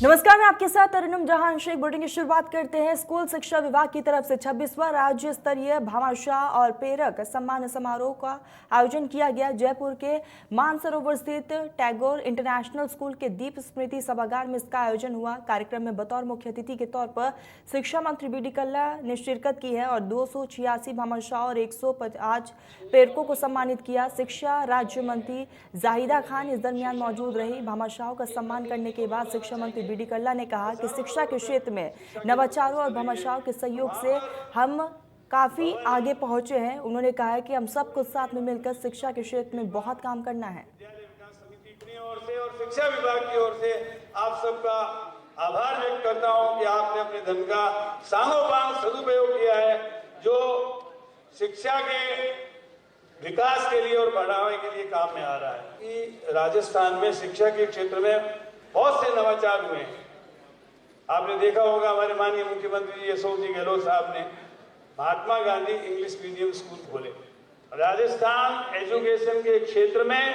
नमस्कार, मैं आपके साथ अरुणम जहां शेख। बुलेटिन की शुरुआत करते हैं। स्कूल शिक्षा विभाग की तरफ से 26वां राज्य स्तरीय भामाशाह और प्रेरक सम्मान समारोह का आयोजन किया गया। जयपुर के मानसरोवर स्थित टैगोर इंटरनेशनल स्कूल के दीप स्मृति सभागार में इसका आयोजन हुआ। कार्यक्रम में बतौर मुख्य अतिथि के तौर पर शिक्षा मंत्री बी डी कल्ला ने शिरकत की है और 286 भामाशाह और 150 प्रेरकों को सम्मानित किया। शिक्षा राज्य मंत्री जाहिदा खान इस दरमियान मौजूद रही। भामाशाहों का सम्मान करने के बाद शिक्षा मंत्री बी डी कल्ला ने कहा कि शिक्षा के क्षेत्र में नवाचारों और भामाशाहों के सहयोग से हम काफी आगे पहुंचे हैं। उन्होंने कहा है कि हम सबको साथ में मिलकर शिक्षा के क्षेत्र में बहुत काम करना है। और शिक्षा विभाग की ओर से आप सबका आभार व्यक्त करता हूं कि आपने अपने धन का सांगोपांग सदुपयोग किया है, जो शिक्षा के विकास के लिए और बढ़ावे के लिए काम में आ रहा है। कि राजस्थान में शिक्षा के क्षेत्र में बहुत से नवाचार हुए हैं। आपने देखा होगा, हमारे माननीय मुख्यमंत्री जी अशोक जी गहलोत साहब ने Mahatma Gandhi English medium school खोले। राजस्थान एजुकेशन के क्षेत्र में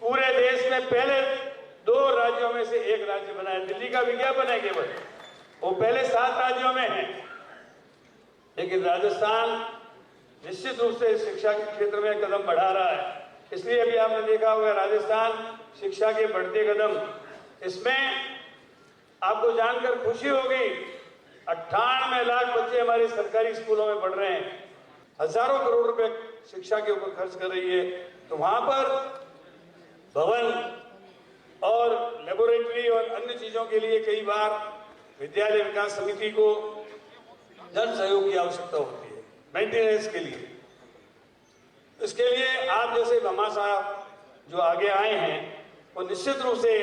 पूरे देश में पहले 2 राज्यों में से एक राज्य बना है। दिल्ली का विज्ञापन है केवल, वो पहले 7 राज्यों में है, लेकिन राजस्थान निश्चित रूप से शिक्षा के क्षेत्र में कदम बढ़ा रहा है। इसलिए अभी आपने देखा होगा, राजस्थान शिक्षा के बढ़ते कदम, इसमें आपको जानकर खुशी होगी 98 लाख बच्चे हमारे सरकारी स्कूलों में पढ़ रहे हैं। हजारों करोड़ रुपए शिक्षा के ऊपर खर्च कर रही है। तो वहां पर भवन और लेबोरेटरी और अन्य चीजों के लिए कई बार विद्यालय विकास समिति को धन सहयोग की आवश्यकता होती है मेंटेनेंस के लिए। इसके लिए आप जैसे भामाशाह जो आगे आए हैं वो निश्चित रूप से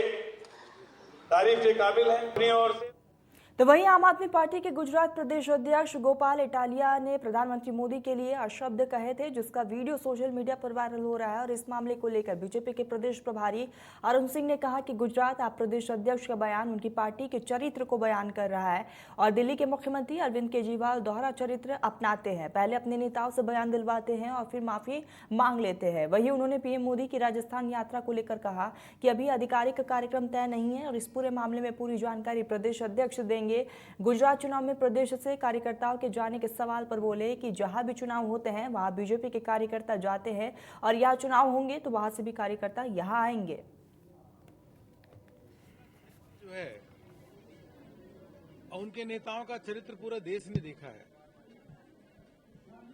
तारीफ के काबिल है। अपनी ओर से तो वहीं आम आदमी पार्टी के गुजरात प्रदेश अध्यक्ष गोपाल इटालिया ने प्रधानमंत्री मोदी के लिए अशब्द कहे थे, जिसका वीडियो सोशल मीडिया पर वायरल हो रहा है। और इस मामले को लेकर बीजेपी के प्रदेश प्रभारी अरुण सिंह ने कहा कि गुजरात आप प्रदेश अध्यक्ष का बयान उनकी पार्टी के चरित्र को बयान कर रहा है और दिल्ली के मुख्यमंत्री अरविंद केजरीवाल दोहरा चरित्र अपनाते हैं। पहले अपने नेताओं से बयान दिलवाते हैं और फिर माफी मांग लेते हैं। वहीं उन्होंने पीएम मोदी की राजस्थान यात्रा को लेकर कहा कि अभी आधिकारिक कार्यक्रम तय नहीं है और इस पूरे मामले में पूरी जानकारी प्रदेश अध्यक्ष देंगे। गुजरात चुनाव में प्रदेश से कार्यकर्ताओं के जाने के सवाल पर बोले कि जहां भी चुनाव होते हैं वहां बीजेपी के कार्यकर्ता जाते हैं और यहां चुनाव होंगे तो वहां से भी कार्यकर्ता यहां आएंगे। जो है उनके नेताओं का चरित्र पूरा देश ने देखा है।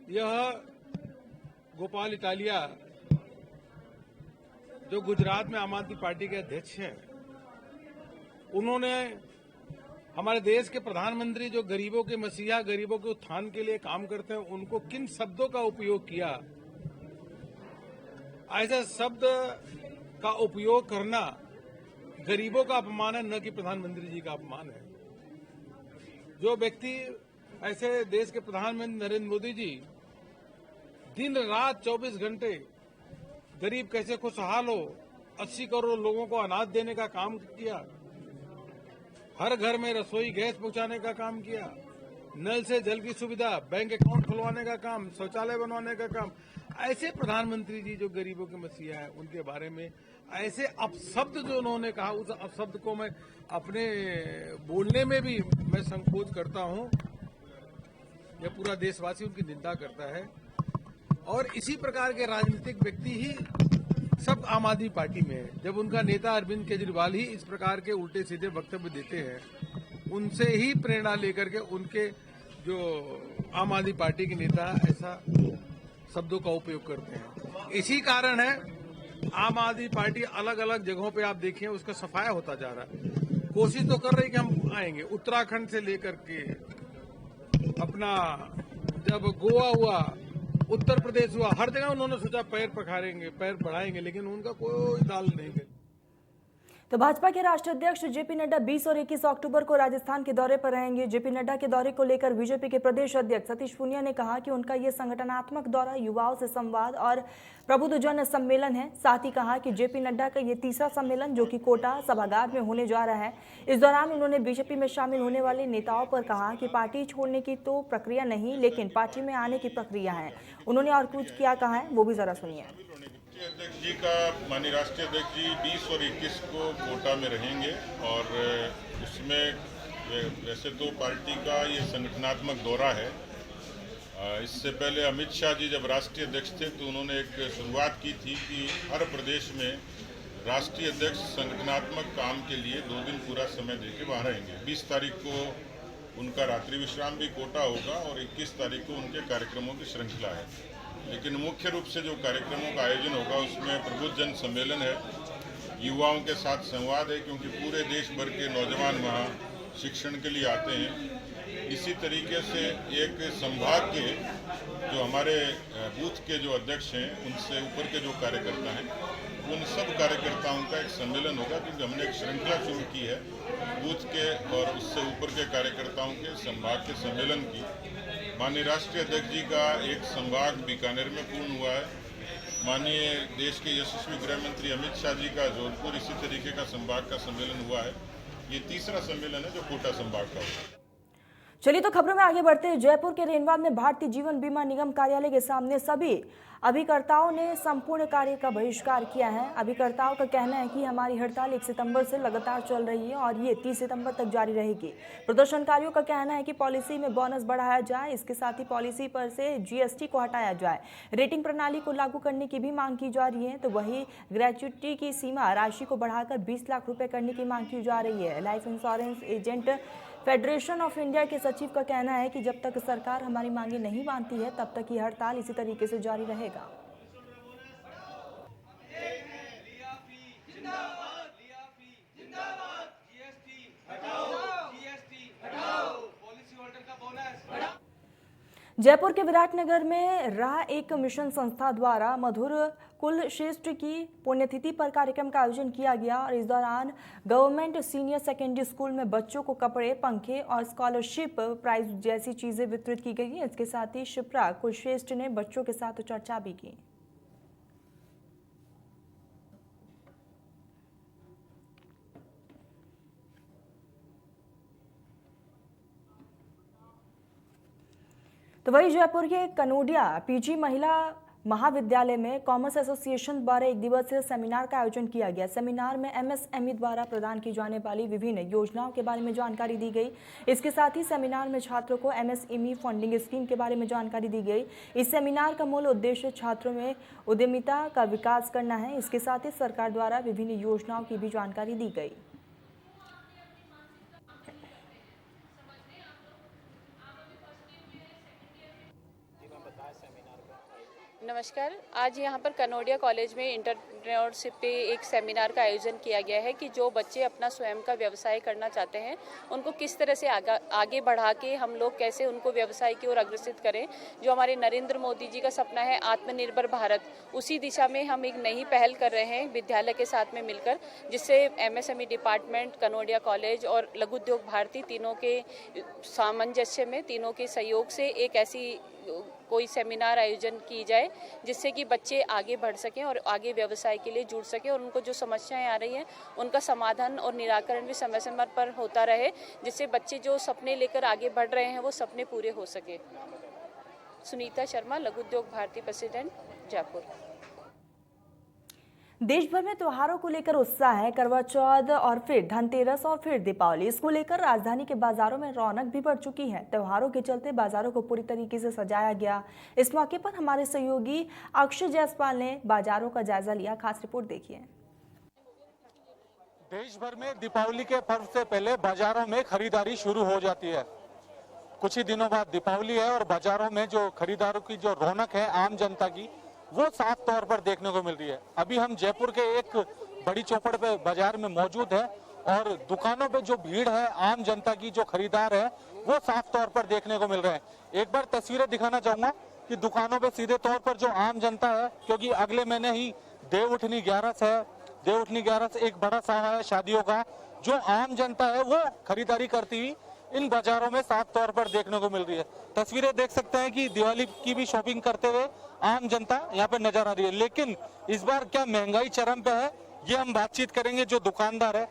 यह गोपाल इटालिया जो गुजरात में आम आदमी पार्टी के अध्यक्ष हैं, उन्होंने हमारे देश के प्रधानमंत्री जो गरीबों के मसीहा, गरीबों के उत्थान के लिए काम करते हैं, उनको किन शब्दों का उपयोग किया। ऐसे शब्द का उपयोग करना गरीबों का अपमान है, न कि प्रधानमंत्री जी का अपमान है। जो व्यक्ति ऐसे देश के प्रधानमंत्री नरेंद्र मोदी जी दिन रात 24 घंटे गरीब कैसे खुशहाल हो, 80 करोड़ लोगों को अनाज देने का काम किया, हर घर में रसोई गैस पहुंचाने का काम किया, नल से जल की सुविधा, बैंक अकाउंट खुलवाने का काम, शौचालय बनवाने का काम, ऐसे प्रधानमंत्री जी जो गरीबों के मसीहा है, उनके बारे में ऐसे अपशब्द जो उन्होंने कहा, उस अपशब्द को मैं अपने बोलने में भी मैं संकोच करता हूं। यह पूरा देशवासी उनकी निंदा करता है और इसी प्रकार के राजनीतिक व्यक्ति ही सब आम आदमी पार्टी में है। जब उनका नेता अरविंद केजरीवाल ही इस प्रकार के उल्टे सीधे वक्तव्य देते हैं, उनसे ही प्रेरणा लेकर के उनके जो आम आदमी पार्टी के नेता ऐसा शब्दों का उपयोग करते हैं। इसी कारण है आम आदमी पार्टी अलग अलग जगहों पे आप देखिए उसका सफाया होता जा रहा है। कोशिश तो कर रही कि हम आएंगे, उत्तराखंड से लेकर के अपना जब गोवा हुआ, उत्तर प्रदेश हुआ, हर जगह उन्होंने सोचा पैर पखारेंगे, पैर बढ़ाएंगे, लेकिन उनका कोई दाल नहीं गई। तो भाजपा के राष्ट्रीय अध्यक्ष जेपी नड्डा 20 और 21 अक्टूबर को राजस्थान के दौरे पर रहेंगे। जेपी नड्डा के दौरे को लेकर बीजेपी के प्रदेश अध्यक्ष सतीश पूनिया ने कहा कि उनका ये संगठनात्मक दौरा युवाओं से संवाद और प्रबुद्धजन सम्मेलन है। साथ ही कहा कि जेपी नड्डा का ये तीसरा सम्मेलन जो कि कोटा सभागार में होने जा रहा है। इस दौरान उन्होंने बीजेपी में शामिल होने वाले नेताओं पर कहा कि पार्टी छोड़ने की तो प्रक्रिया नहीं, लेकिन पार्टी में आने की प्रक्रिया है। उन्होंने और कुछ क्या कहा है वो भी जरा सुनिए। राष्ट्रीय अध्यक्ष जी का माननीय राष्ट्रीय अध्यक्ष जी 20 और 21 को कोटा में रहेंगे और उसमें वैसे तो पार्टी का ये संगठनात्मक दौरा है। इससे पहले अमित शाह जी जब राष्ट्रीय अध्यक्ष थे तो उन्होंने एक शुरुआत की थी कि हर प्रदेश में राष्ट्रीय अध्यक्ष संगठनात्मक काम के लिए 2 दिन पूरा समय देके वहाँ रहेंगे। 20 तारीख को उनका रात्रि विश्राम भी कोटा होगा और 21 तारीख को उनके कार्यक्रमों की श्रृंखला है। लेकिन मुख्य रूप से जो कार्यक्रमों का आयोजन होगा उसमें प्रबुद्ध जन सम्मेलन है, युवाओं के साथ संवाद है, क्योंकि पूरे देश भर के नौजवान वहाँ शिक्षण के लिए आते हैं। इसी तरीके से एक संभाग के जो हमारे बूथ के जो अध्यक्ष हैं उनसे ऊपर के जो कार्यकर्ता हैं उन सब कार्यकर्ताओं का एक सम्मेलन होगा, क्योंकि हमने एक श्रृंखला शुरू की है बूथ के और उससे ऊपर के कार्यकर्ताओं के संभाग के सम्मेलन की। माननीय राष्ट्रीय अध्यक्ष जी का एक संभाग बीकानेर में पूर्ण हुआ है। माननीय देश के यशस्वी गृह मंत्री अमित शाह जी का जोधपुर इसी तरीके का संभाग का सम्मेलन हुआ है। ये तीसरा सम्मेलन है जो कोटा संभाग का हुआ। चलिए तो खबरों में आगे बढ़ते हैं। जयपुर के रेनवा में भारतीय जीवन बीमा निगम कार्यालय के सामने सभी अभिकर्ताओं ने संपूर्ण कार्य का बहिष्कार किया है। अभिकर्ताओं का कहना है कि हमारी हड़ताल 1 सितंबर से लगातार चल रही है और ये 30 सितंबर तक जारी रहेगी। प्रदर्शनकारियों का कहना है कि पॉलिसी में बोनस बढ़ाया जाए, इसके साथ ही पॉलिसी पर से जीएसटी को हटाया जाए, रेटिंग प्रणाली को लागू करने की भी मांग की जा रही है। तो वही ग्रेच्युटी की सीमा राशि को बढ़ाकर 20 लाख रुपए करने की मांग की जा रही है। Life insurance agent federation of India के सचिव का कहना है कि जब तक सरकार हमारी मांगे नहीं मानती है तब तक ये हड़ताल इसी तरीके से जारी रहेगा। जयपुर के विराटनगर में राह एक मिशन संस्था द्वारा मधुर कुलश्रेष्ठ की पुण्यतिथि पर कार्यक्रम का आयोजन किया गया और इस दौरान गवर्नमेंट सीनियर सेकेंडरी स्कूल में बच्चों को कपड़े, पंखे और स्कॉलरशिप प्राइज जैसी चीजें वितरित की गई। इसके साथ ही शिप्रा कुलश्रेष्ठ ने बच्चों के साथ चर्चा भी की। तो वही जयपुर के कनोडिया पीजी महिला महाविद्यालय में कॉमर्स एसोसिएशन द्वारा एक दिवसीय सेमिनार का आयोजन किया गया। सेमिनार में एमएसएमई द्वारा प्रदान की जाने वाली विभिन्न योजनाओं के बारे में जानकारी दी गई। इसके साथ ही सेमिनार में छात्रों को एमएसएमई फंडिंग स्कीम के बारे में जानकारी दी गई। इस सेमिनार का मूल उद्देश्य छात्रों में उद्यमिता का विकास करना है। इसके साथ ही सरकार द्वारा विभिन्न योजनाओं की भी जानकारी दी गई। नमस्कार। आज यहाँ पर कनोडिया कॉलेज में एंटरप्रेन्योरशिप पे एक सेमिनार का आयोजन किया गया है कि जो बच्चे अपना स्वयं का व्यवसाय करना चाहते हैं उनको किस तरह से आगे बढ़ा के हम लोग कैसे उनको व्यवसाय की ओर अग्रसित करें। जो हमारे नरेंद्र मोदी जी का सपना है आत्मनिर्भर भारत, उसी दिशा में हम एक नई पहल कर रहे हैं विद्यालय के साथ में मिलकर, जिससे एमएसएमई डिपार्टमेंट, कनोडिया कॉलेज और लघु उद्योग भारती तीनों के सामंजस्य में, तीनों के सहयोग से एक ऐसी कोई सेमिनार आयोजन की जाए जिससे कि बच्चे आगे बढ़ सकें और आगे व्यवसाय के लिए जुड़ सकें और उनको जो समस्याएं आ रही हैं उनका समाधान और निराकरण भी समय समय पर होता रहे, जिससे बच्चे जो सपने लेकर आगे बढ़ रहे हैं वो सपने पूरे हो सके। सुनीता शर्मा, लघु उद्योग भारती प्रेसिडेंट, जयपुर। देश भर में त्योहारों को लेकर उत्साह है। करवा चौथ और फिर धनतेरस और फिर दीपावली, इसको लेकर राजधानी के बाजारों में रौनक भी बढ़ चुकी है। त्योहारों के चलते बाजारों को पूरी तरीके से सजाया गया। इस मौके पर हमारे सहयोगी अक्षय जायसवाल ने बाजारों का जायजा लिया। खास रिपोर्ट देखिए। देश भर में दीपावली के पर्व से पहले बाजारों में खरीदारी शुरू हो जाती है। कुछ ही दिनों बाद दीपावली है और बाजारों में जो खरीदारों की जो रौनक है आम जनता की, वो साफ तौर पर देखने को मिल रही है। अभी हम जयपुर के एक बड़ी चौपड़ पे बाजार में मौजूद है और दुकानों पे जो भीड़ है आम जनता की, जो खरीदार है, वो साफ तौर पर देखने को मिल रहे हैं। एक बार तस्वीरें दिखाना चाहूंगा कि दुकानों पे सीधे तौर पर जो आम जनता है, क्योंकि अगले महीने ही देवउठनी 11 है, देवउठनी 11 एक बड़ा सावा है शादियों का, जो आम जनता है वो खरीदारी करती हुई इन बाजारों में साफ तौर पर देखने को मिल रही है। तस्वीरें देख सकते हैं कि दिवाली की भी शॉपिंग करते हुए आम जनता यहाँ पे नजर आ रही है। लेकिन इस बार क्या महंगाई चरम पे है, ये हम बातचीत करेंगे जो दुकानदार है।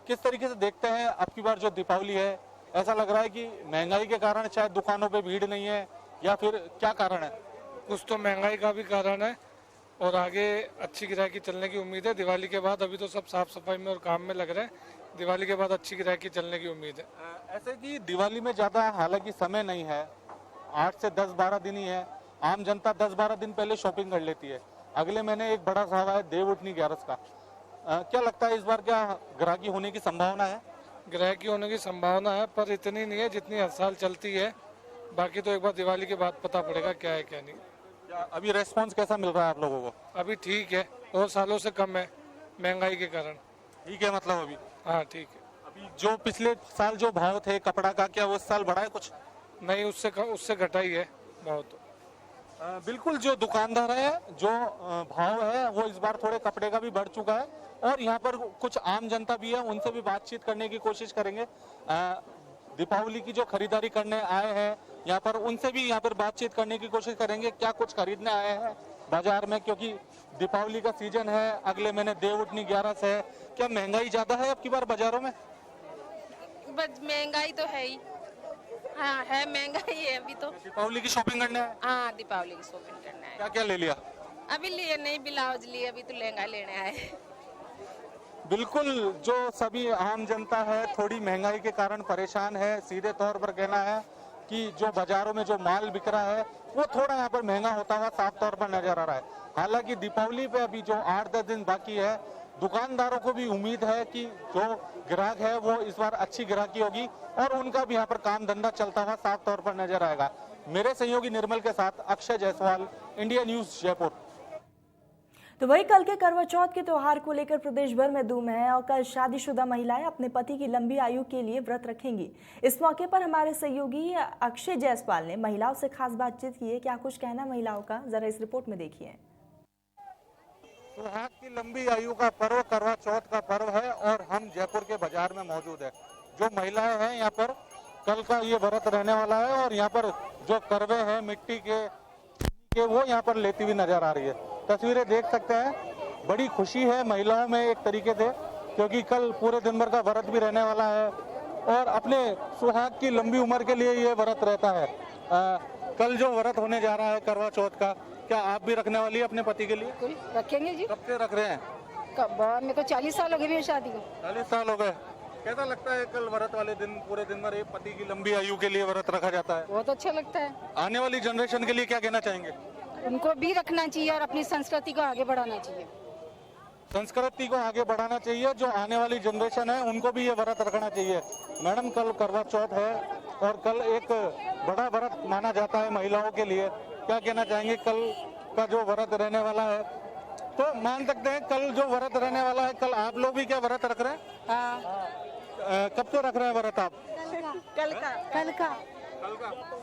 किस तरीके से देखते हैं अब की बार जो दीपावली है? ऐसा लग रहा है कि महंगाई के कारण शायद दुकानों पे भीड़ नहीं है या फिर क्या कारण है? कुछ तो महंगाई का भी कारण है और आगे अच्छी ग्राहकी चलने की उम्मीद है। दिवाली के बाद अभी तो सब साफ सफाई में और काम में लग रहे हैं, दिवाली के बाद अच्छी ग्राहकी चलने की उम्मीद है। ऐसे कि दिवाली में ज़्यादा हालांकि समय नहीं है, 8 से 10-12 दिन ही है। आम जनता 10-12 दिन पहले शॉपिंग कर लेती है। अगले महीने एक बड़ा साहब है देव उठनी 11 का। क्या लगता है इस बार क्या ग्राहकी होने की संभावना है? ग्राहकी होने की संभावना है, पर इतनी नहीं है जितनी हर साल चलती है। बाकी तो एक बार दिवाली के बाद पता पड़ेगा क्या है क्या नहीं। क्या अभी रेस्पॉन्स कैसा मिल रहा है आप लोगों को? अभी ठीक है, और सालों से कम है महंगाई के कारण। ठीक है, मतलब अभी हाँ ठीक है। अभी जो पिछले साल जो भाव थे कपड़ा का, क्या वो इस साल बढ़ा है कुछ? नहीं, उससे घटा ही है बहुत। बिल्कुल, जो दुकानदार है जो भाव है वो इस बार थोड़े कपड़े का भी बढ़ चुका है। और यहाँ पर कुछ आम जनता भी है, उनसे भी बातचीत करने की कोशिश करेंगे। दीपावली की जो खरीदारी करने आए हैं यहाँ पर, उनसे भी यहाँ पर बातचीत करने की कोशिश करेंगे क्या कुछ खरीदने आए हैं बाजार में, क्योंकि दीपावली का सीजन है, अगले महीने देव उठनी 11 है। क्या महंगाई ज्यादा है अब की बार बाजारों में? बस महंगाई तो है ही। हाँ है, महंगाई है अभी तो। दीपावली की शॉपिंग करना है? हाँ दीपावली की शॉपिंग करना है। क्या क्या ले लिया? अभी लिए नहीं, ब्लाउज लिए, अभी तो लहंगा लेने आए। बिल्कुल, जो सभी आम जनता है थोड़ी महंगाई के कारण परेशान है। सीधे तौर पर कहना है कि जो बाजारों में जो माल बिक रहा है वो थोड़ा यहाँ पर महंगा होता हुआ साफ तौर पर नजर आ रहा है। हालांकि दीपावली पे अभी जो 8-10 दिन बाकी है, दुकानदारों को भी उम्मीद है कि जो ग्राहक है वो इस बार अच्छी ग्राहकी होगी और उनका भी यहाँ पर काम धंधा चलता हुआ साफ तौर पर नजर आएगा। मेरे सहयोगी निर्मल के साथ अक्षय जायसवाल, इंडिया न्यूज जयपुर। तो वही कल के करवा चौथ के त्योहार को लेकर प्रदेश भर में धूम है और कल शादीशुदा महिलाएं अपने पति की लंबी आयु के लिए व्रत रखेंगी। इस मौके पर हमारे सहयोगी अक्षय जायसवाल ने महिलाओं से खास बातचीत की है। क्या कुछ कहना महिलाओं का, जरा इस रिपोर्ट में देखिए। सुहाग की लंबी आयु का पर्व करवा चौथ का पर्व है और हम जयपुर के बाजार में मौजूद है। जो महिलाएं हैं यहाँ पर कल का ये व्रत रहने वाला है और यहाँ पर जो करवे हैं मिट्टी के वो यहाँ पर लेती हुई नजर आ रही है। तस्वीरें देख सकते हैं, बड़ी खुशी है महिलाओं में एक तरीके से, क्योंकि कल पूरे दिन भर का व्रत भी रहने वाला है और अपने सुहाग की लंबी उम्र के लिए ये व्रत रहता है। कल जो व्रत होने जा रहा है करवा चौथ का, क्या आप भी रखने वाली है अपने पति के लिए? रखेंगे जी। कब से रख रहे हैं? कब? मेरे को 40 साल हो गए मेरी शादी को। 40 साल हो गए। कैसा लगता है कल व्रत वाले दिन पूरे दिन भर पति की लंबी आयु के लिए व्रत रखा जाता है? बहुत अच्छा लगता है। आने वाली जनरेशन के लिए क्या कहना चाहेंगे? उनको भी रखना चाहिए और अपनी संस्कृति को आगे बढ़ाना चाहिए। संस्कृति को आगे बढ़ाना चाहिए, जो आने वाली जनरेशन है उनको भी ये व्रत रखना चाहिए। मैडम, कल करवा चौथ है और कल एक बड़ा व्रत माना जाता है महिलाओं के लिए, क्या कहना चाहेंगे? कल का जो व्रत रहने वाला है, तो मान सकते हैं कल जो व्रत रहने वाला है, कल आप लोग भी क्या व्रत रख रहे हैं? हाँ। कब से रख रहे हैं व्रत आप? कल का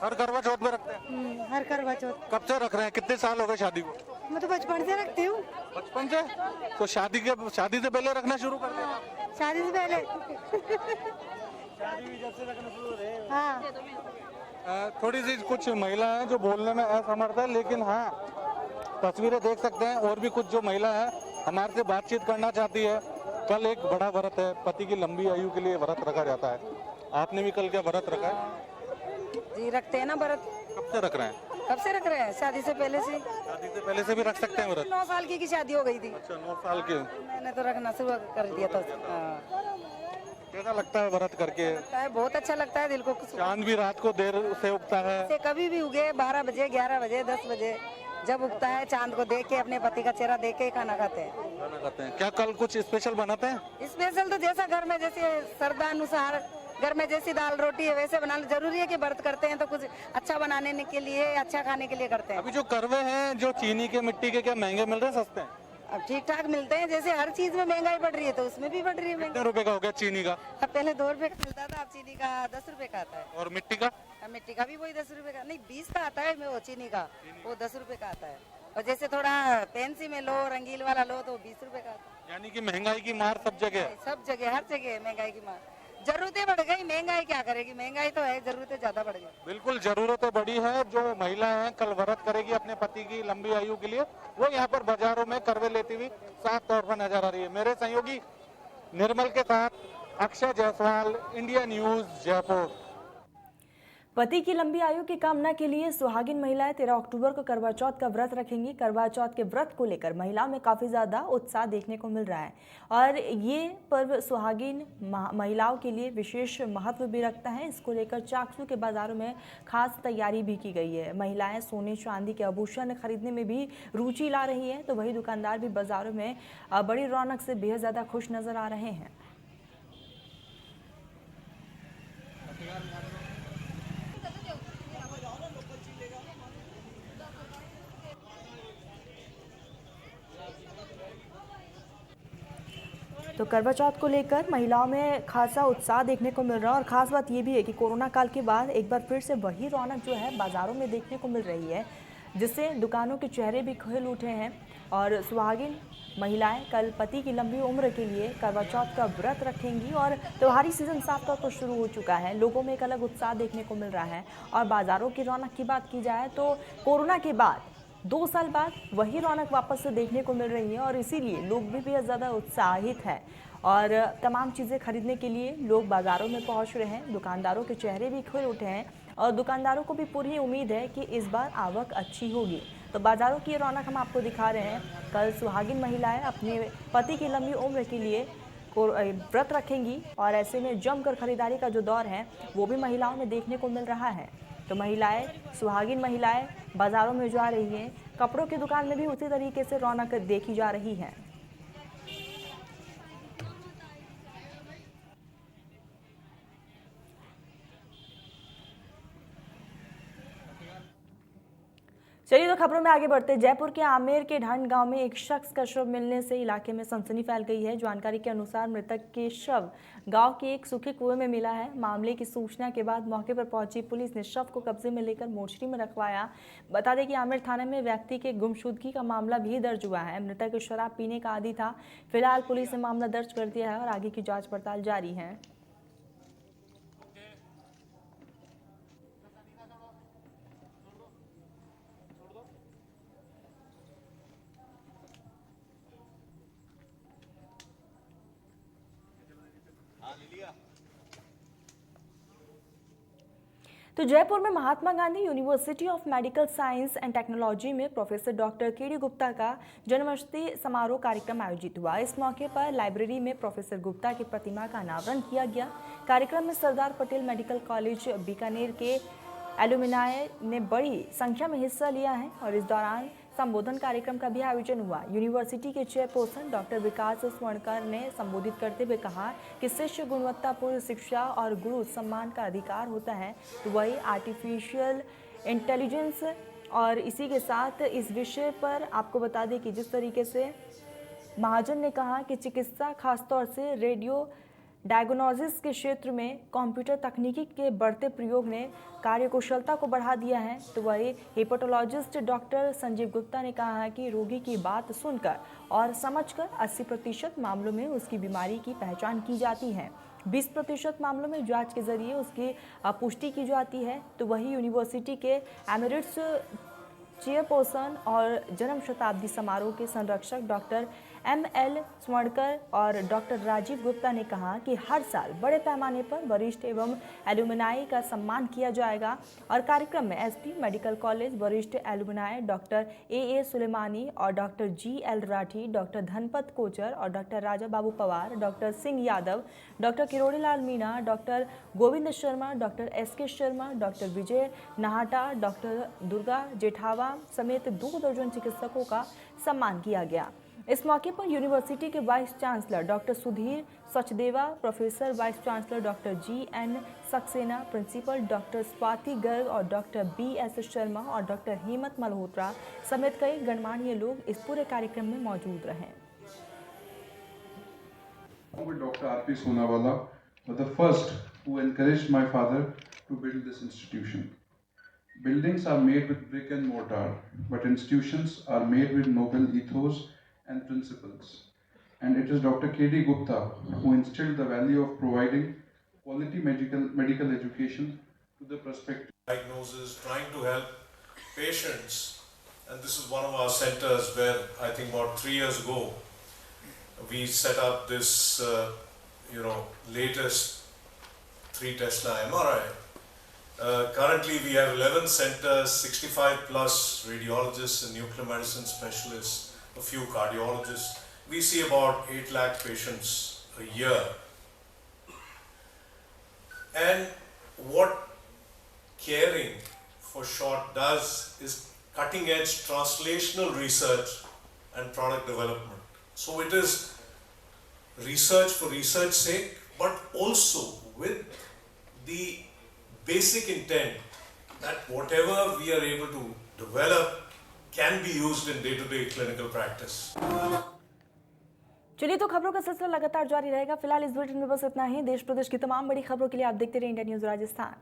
हर करवा चौथ में रखते हैं? हर करवा चौथ। कब से रख रहे हैं? कितने साल हो गए शादी को? मैं तो बचपन से रखती हूँ। बचपन से? तो शादी से पहले रखना शुरू कर दिया? शादी से पहले। हाँ। थोड़ी सी कुछ महिला है जो बोलने में असमर्थ है, लेकिन हाँ तस्वीरें देख सकते हैं और भी कुछ जो महिला है हमारे से बातचीत करना चाहती है। कल एक बड़ा व्रत है, पति की लंबी आयु के लिए व्रत रखा जाता है। आपने भी कल क्या व्रत रखा है? जी रखते हैं ना व्रत। कब से रख रहे हैं? कब से रख रहे हैं? शादी से पहले से। शादी से पहले से भी रख सकते हैं व्रत? 9 साल की शादी हो गई थी। अच्छा, 9 साल के। मैंने तो रखना शुरू कर दिया था। कैसा लगता है व्रत करके? बहुत अच्छा लगता है, दिल को। चांद भी रात को देर से उगता है? कभी भी उगे, 12 बजे, 11 बजे, 10 बजे, जब उगता है चांद को देख के, अपने पति का चेहरा देख के खाना खाते हैं। क्या कल कुछ स्पेशल बनाते हैं? स्पेशल तो जैसा घर में जैसे श्रद्धा अनुसार घर में जैसी दाल रोटी है वैसे बनाना जरूरी है कि व्रत करते हैं तो कुछ अच्छा बनाने के लिए, अच्छा खाने के लिए करते हैं। अभी जो करवे हैं जो चीनी के मिट्टी के, क्या महंगे मिल रहे हैं सस्ते हैं? अब ठीक ठाक मिलते हैं, जैसे हर चीज में महंगाई बढ़ रही है तो उसमें भी बढ़ रही है। कितने रुपए का हो गया चीनी का? अब पहले 2 रुपए का मिलता था, अब चीनी का 10 रुपए का आता है। और मिट्टी का? मिट्टी का भी वही 10 रुपए का, नहीं 20 का आता है वो चीनी का, वो 10 रुपए का आता है। और जैसे थोड़ा फैंसी में लो, रंगील वाला लो तो 20 रुपए का आता है। यानी कि महंगाई की मार सब जगह? सब जगह, हर जगह महंगाई की मार। जरूरतें बढ़ गई, महंगाई क्या करेगी? महंगाई तो है, जरूरतें ज्यादा बढ़ गई। बिल्कुल, जरूरतें बढ़ी है। जो महिला है कल व्रत करेगी अपने पति की लंबी आयु के लिए, वो यहाँ पर बाजारों में करवे लेती हुई साफ तौर पर नजर आ रही है। मेरे सहयोगी निर्मल के साथ अक्षय जायसवाल, इंडिया न्यूज जयपुर। पति की लंबी आयु की कामना के लिए सुहागिन महिलाएं 13 अक्टूबर को करवा चौथ का व्रत रखेंगी। करवा चौथ के व्रत को लेकर महिलाओं में काफ़ी ज़्यादा उत्साह देखने को मिल रहा है और ये पर्व सुहागिन महिलाओं के लिए विशेष महत्व भी रखता है। इसको लेकर चाकसू के बाज़ारों में खास तैयारी भी की गई है। महिलाएं सोने चांदी के आभूषण खरीदने में भी रुचि ला रही हैं, तो वही दुकानदार भी बाज़ारों में बड़ी रौनक से बेहद ज़्यादा खुश नज़र आ रहे हैं। तो करवा चौथ को लेकर महिलाओं में खासा उत्साह देखने को मिल रहा है और ख़ास बात ये भी है कि कोरोना काल के बाद एक बार फिर से वही रौनक जो है बाज़ारों में देखने को मिल रही है, जिससे दुकानों के चेहरे भी खिल उठे हैं। और सुहागिन महिलाएं कल पति की लंबी उम्र के लिए करवा चौथ का व्रत रखेंगी और त्योहारी सीजन साफ तौर पर शुरू हो चुका है। लोगों में एक अलग उत्साह देखने को मिल रहा है। और बाज़ारों की रौनक की बात की जाए तो कोरोना के बाद 2 साल बाद वही रौनक वापस से देखने को मिल रही है और इसीलिए लोग भी बेहद ज़्यादा उत्साहित है और तमाम चीज़ें खरीदने के लिए लोग बाज़ारों में पहुंच रहे हैं। दुकानदारों के चेहरे भी खिल उठे हैं और दुकानदारों को भी पूरी उम्मीद है कि इस बार आवक अच्छी होगी। तो बाज़ारों की रौनक हम आपको दिखा रहे हैं। कल सुहागिन महिलाएं अपने पति की लंबी उम्र के लिए व्रत रखेंगी और ऐसे में जमकर खरीदारी का जो दौर है वो भी महिलाओं में देखने को मिल रहा है। तो महिलाएं, सुहागिन महिलाएं बाज़ारों में जा रही हैं। कपड़ों की दुकान में भी उसी तरीके से रौनक देखी जा रही है। चलिए तो खबरों में आगे बढ़ते। जयपुर के आमेर के ढंड गांव में एक शख्स का शव मिलने से इलाके में सनसनी फैल गई है। जानकारी के अनुसार मृतक के शव गांव के एक सूखे कुएं में मिला है। मामले की सूचना के बाद मौके पर पहुंची पुलिस ने शव को कब्जे में लेकर मोर्चरी में रखवाया। बता दें कि आमेर थाने में व्यक्ति के गुमशुदगी का मामला भी दर्ज हुआ है। मृतक शराब पीने का आदी था। फिलहाल पुलिस ने मामला दर्ज कर दिया है और आगे की जाँच पड़ताल जारी है। तो जयपुर में Mahatma Gandhi university of medical science and technology में प्रोफेसर डॉक्टर के.डी. गुप्ता का जन्मशती समारोह कार्यक्रम आयोजित हुआ। इस मौके पर लाइब्रेरी में प्रोफेसर गुप्ता की प्रतिमा का अनावरण किया गया। कार्यक्रम में सरदार पटेल मेडिकल कॉलेज बीकानेर के एलुमनाई ने बड़ी संख्या में हिस्सा लिया है और इस दौरान संबोधन कार्यक्रम का भी आयोजन हुआ। यूनिवर्सिटी के चेयरपर्सन डॉक्टर विकास स्वर्णकर ने संबोधित करते हुए कहा कि शिष्य गुणवत्तापूर्ण शिक्षा और गुरु सम्मान का अधिकार होता है, तो वही आर्टिफिशियल इंटेलिजेंस। और इसी के साथ इस विषय पर आपको बता दें कि जिस तरीके से महाजन ने कहा कि चिकित्सा खासतौर से रेडियो डायग्नोसिस के क्षेत्र में कंप्यूटर तकनीकी के बढ़ते प्रयोग ने कार्यकुशलता को बढ़ा दिया है, तो वही हेपेटोलॉजिस्ट डॉक्टर संजीव गुप्ता ने कहा है कि रोगी की बात सुनकर और समझकर 80% मामलों में उसकी बीमारी की पहचान की जाती है। 20% मामलों में जांच के जरिए उसकी पुष्टि की जाती है। तो वही यूनिवर्सिटी के एमेरिट्स चेयरपर्सन और जन्म शताब्दी समारोह के संरक्षक डॉक्टर M.L. स्वर्णकर और डॉक्टर राजीव गुप्ता ने कहा कि हर साल बड़े पैमाने पर वरिष्ठ एवं एलुमनाई का सम्मान किया जाएगा और कार्यक्रम में एसपी मेडिकल कॉलेज वरिष्ठ एलुमनाई डॉक्टर A.A. सुलेमानी और doctor G.L. Rathi, doctor Dhanpat Kochar और doctor Raja Babu Pawar, doctor Singh Yadav, doctor Kirodi Lal Meena, doctor Govind Sharma, doctor S.K. Sharma, doctor Vijay Nahata, doctor Durga Jethava समेत 2 दर्जन चिकित्सकों का सम्मान किया गया। इस मौके पर यूनिवर्सिटी के vice chancellor doctor Sudhir Sachdeva, professor vice chancellor doctor G.N. Saxena, principal doctor Swati Garg और डॉक्टर B.S. शर्मा और डॉक्टर हेमंत मल्होत्रा समेत कई गणमान्य लोग इस पूरे कार्यक्रम में मौजूद रहे। Dr. R.P. Sonawala was the first who encouraged my father to build this institution. Buildings are made with brick and mortar, but institutions are made with noble ethos and principles. And it is Dr. K.D. Gupta who instilled the value of providing quality medical education to the prospective. Diagnosis, trying to help patients, and this is one of our centers where I think about 3 years ago we set up this latest 3 Tesla MRI, Currently, we have 11 centers, 65 plus radiologists and nuclear medicine specialists, a few cardiologists. We see about 8 lakh patients a year. And what Caring for short does is cutting edge translational research and product development. So it is research for research's sake, but also with the basic intent that whatever we are able to develop can be used in day-to-day clinical practice. चलिए तो खबरों का सिलसिला लगातार जारी रहेगा। फिलहाल इस बुलेटिन में बस इतना ही। देश प्रदेश की तमाम बड़ी खबरों के लिए आप देखते रहिए इंडिया न्यूज राजस्थान।